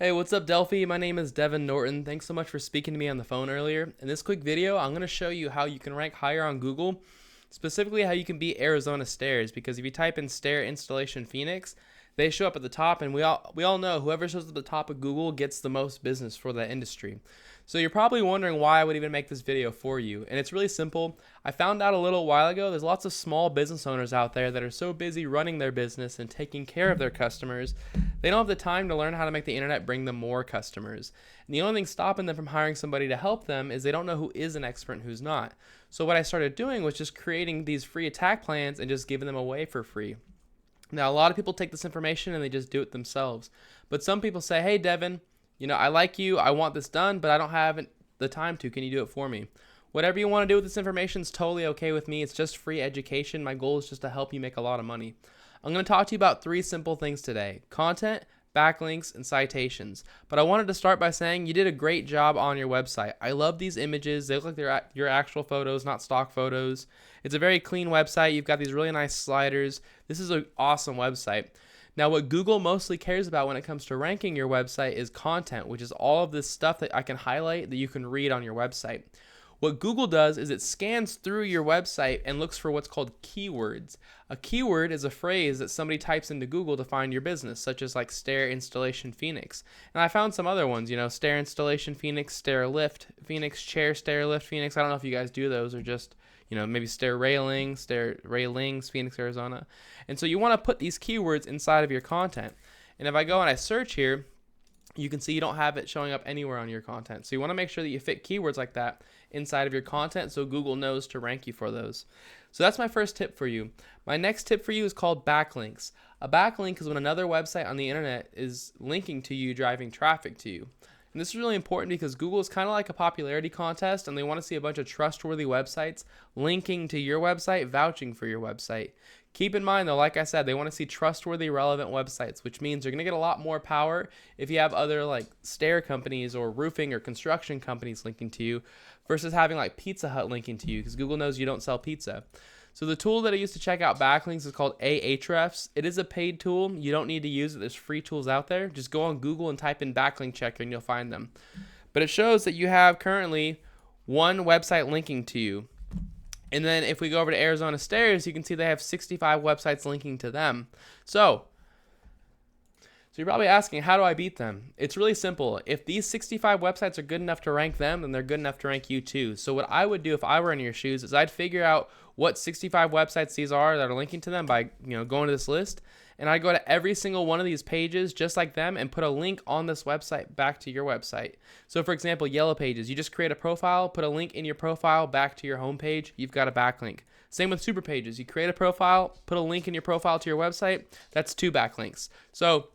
Hey, what's up, Delphi? My name is Devin Norton. Thanks so much for speaking to me on the phone earlier. In this quick video, I'm going to show you how you can rank higher on Google, specifically how you can beat Arizona Stairs, because if you type in Stair installation Phoenix, they show up at the top, and we all know whoever shows up at the top of Google gets the most business for that industry. So you're probably wondering why I would even make this video for you, and it's really simple. I found out a little while ago there's lots of small business owners out there that are so busy running their business and taking care of their customers, they don't have the time to learn how to make the internet bring them more customers. And the only thing stopping them from hiring somebody to help them is they don't know who is an expert and who's not. So what I started doing was just creating these free attack plans and just giving them away for free. Now, a lot of people take this information and they just do it themselves. But some people say, hey, Devin, I like you. I want this done, but I don't have the time to. Can you do it for me? Whatever you want to do with this information is totally okay with me. It's just free education. My goal is just to help you make a lot of money. I'm going to talk to you about three simple things today: content, backlinks, and citations. But I wanted to start by saying you did a great job on your website. I love these images. They look like they're your actual photos, not stock photos. It's a very clean website. You've got these really nice sliders. This is an awesome website. Now, what Google mostly cares about when it comes to ranking your website is content, which is all of this stuff that I can highlight that you can read on your website. What Google does is it scans through your website and looks for what's called keywords. A keyword is a phrase that somebody types into Google to find your business, such as like Stair installation Phoenix. And I found some other ones, Stair installation Phoenix, Stair lift Phoenix, chair stair lift Phoenix. I don't know if you guys do those or just maybe stair railings Phoenix, Arizona. And so you want to put these keywords inside of your content. And if I go and I search here, you can see you don't have it showing up anywhere on your content. So you want to make sure that you fit keywords like that inside of your content so Google knows to rank you for those. So that's my first tip for you. My next tip for you is called backlinks. A backlink is when another website on the internet is linking to you, driving traffic to you. And this is really important because Google is kind of like a popularity contest, and they want to see a bunch of trustworthy websites linking to your website, vouching for your website. Keep in mind, though, like I said, they want to see trustworthy, relevant websites, which means you're going to get a lot more power if you have other like stair companies or roofing or construction companies linking to you versus having like Pizza Hut linking to you, because Google knows you don't sell pizza. So the tool that I use to check out backlinks is called Ahrefs. It is a paid tool. You don't need to use it. There's free tools out there. Just go on Google and type in backlink checker and you'll find them. But it shows that you have currently one website linking to you. And then if we go over to Arizona Stairs, you can see they have 65 websites linking to them. So you're probably asking, how do I beat them? It's really simple. If these 65 websites are good enough to rank them, then they're good enough to rank you too. So what I would do if I were in your shoes is I'd figure out what 65 websites these are that are linking to them by going to this list, and I'd go to every single one of these pages just like them and put a link on this website back to your website. So for example, Yellow Pages, you just create a profile, put a link in your profile back to your homepage, you've got a backlink. Same with Super Pages, you create a profile, put a link in your profile to your website, that's 2 backlinks. So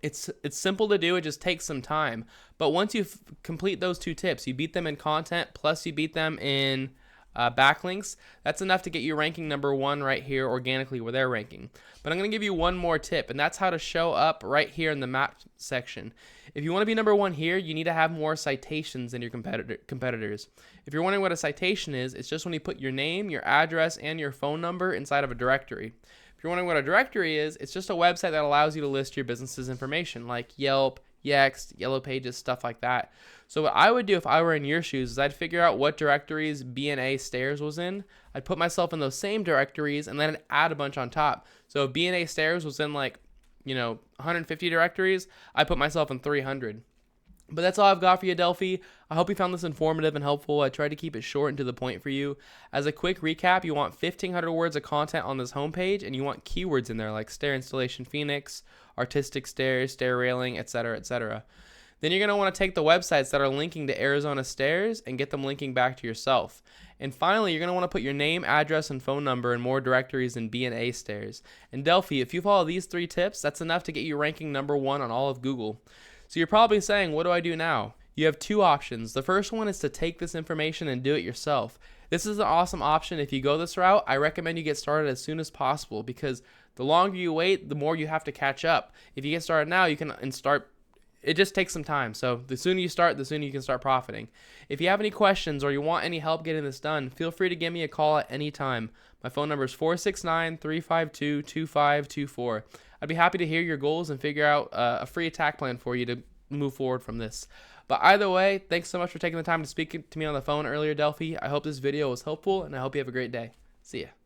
it's simple to do. It just takes some time. But once you complete those 2 tips, you beat them in content, plus you beat them in backlinks, that's enough to get you ranking number 1 right here organically where they're ranking. But I'm going to give you one more tip, and that's how to show up right here in the map section. If you want to be number 1 here, you need to have more citations than your competitors. If you're wondering what a citation is, it's just when you put your name, your address, and your phone number inside of a directory. If you're wondering what a directory is, it's just a website that allows you to list your business's information like Yelp, Yext, Yellow Pages, stuff like that. So what I would do if I were in your shoes is I'd figure out what directories BNA Stairs was in. I'd put myself in those same directories and then add a bunch on top. So if BNA Stairs was in 150 directories, I put myself in 300. But that's all I've got for you, Delphi. I hope you found this informative and helpful. I tried to keep it short and to the point for you. As a quick recap, you want 1,500 words of content on this homepage, and you want keywords in there like Stair Installation Phoenix, Artistic Stairs, Stair Railing, etc., etc. Then you're going to want to take the websites that are linking to Arizona Stairs and get them linking back to yourself. And finally, you're going to want to put your name, address, and phone number in more directories than BNA Stairs. And Delphi, if you follow these 3 tips, that's enough to get you ranking number 1 on all of Google. So you're probably saying, what do I do now? You have 2 options. The first one is to take this information and do it yourself. This is an awesome option. If you go this route, I recommend you get started as soon as possible, because the longer you wait, the more you have to catch up. If you get started now, you can start. It just takes some time. So the sooner you start, the sooner you can start profiting. If you have any questions or you want any help getting this done, feel free to give me a call at any time. My phone number is 469-352-2524. I'd be happy to hear your goals and figure out a free attack plan for you to move forward from this. But either way, thanks so much for taking the time to speak to me on the phone earlier, Delphi. I hope this video was helpful, and I hope you have a great day. See ya.